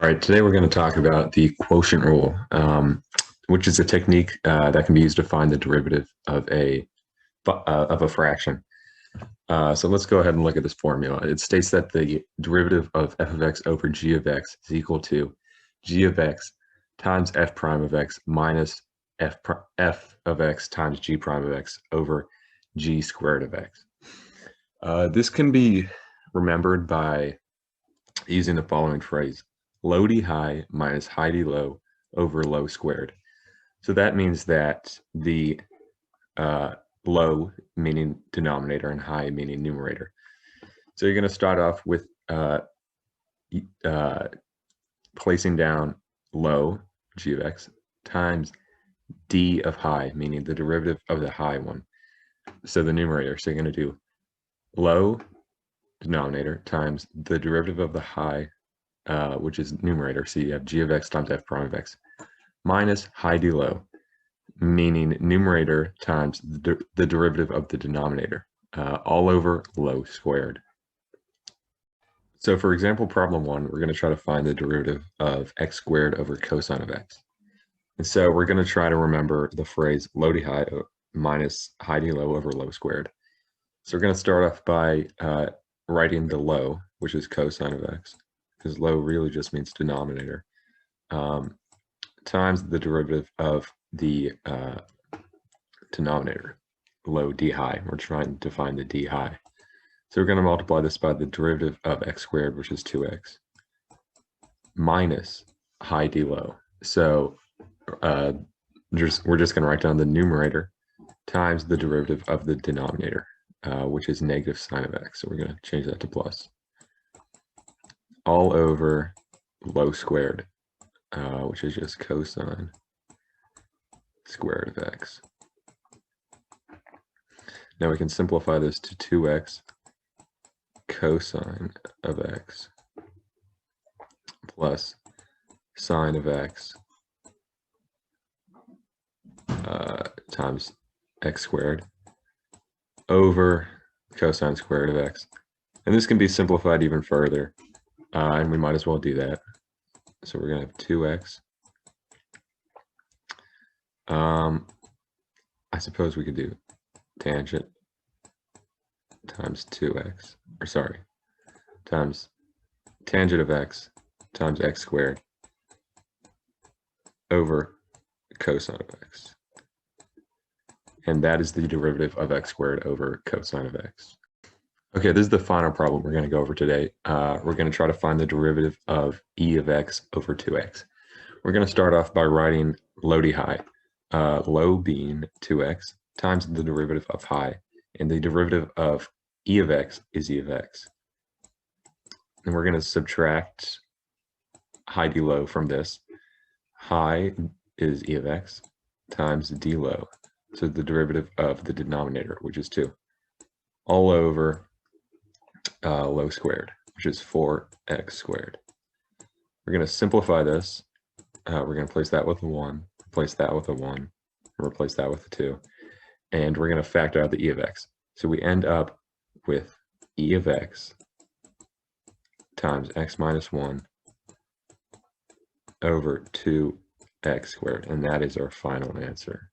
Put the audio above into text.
All right, today we're going to talk about the quotient rule, which is a technique that can be used to find the derivative of a fraction. So let's go ahead and look at this formula. It states that the derivative of f of x over g of x is equal to g of x times f prime of x minus f of x times g prime of x over g squared of x. This can be remembered by using the following phrase: low d high minus high d low over low squared. So that means that the low meaning denominator and high meaning numerator. So you're going to start off with placing down low g of x times d of high, meaning the derivative of the high one. So the numerator. So you're going to do low denominator times the derivative of the high, which is numerator. So you have g of x times f prime of x minus high d low, meaning numerator times the derivative of the denominator, all over low squared. So for example, problem one, we're going to try to find the derivative of x squared over cosine of x. And so we're going to try to remember the phrase low d high minus high d low over low squared. So we're going to start off by writing the low, which is cosine of x, because low really just means denominator, times the derivative of the denominator, low d high. We're trying to find the d high. So we're going to multiply this by the derivative of x squared, which is 2x, minus high d low. So we're just going to write down the numerator times the derivative of the denominator, which is negative sine of x. So we're going to change that to plus, all over low squared, which is just cosine squared of x. Now we can simplify this to 2x cosine of x plus sine of x times x squared over cosine squared of x. And this can be simplified even further, and we might as well do that. So we're going to have 2x. I suppose we could do tangent times 2x, or sorry, times tangent of x times x squared over cosine of x. And that is the derivative of x squared over cosine of x. Okay, this is the final problem we're going to go over today. We're going to try to find the derivative of e of x over 2x. We're going to start off by writing low d high, low being 2x, times the derivative of high, and the derivative of e of x is e of x. And we're going to subtract high d low from this. High is e of x times d low, so the derivative of the denominator, which is 2, all over low squared, which is 4x squared. We're going to simplify this. We're going to place that with a 1, replace that with a 1, and replace that with a 2. And we're going to factor out the e of x. So we end up with e of x times x minus 1 over 2x squared. And that is our final answer.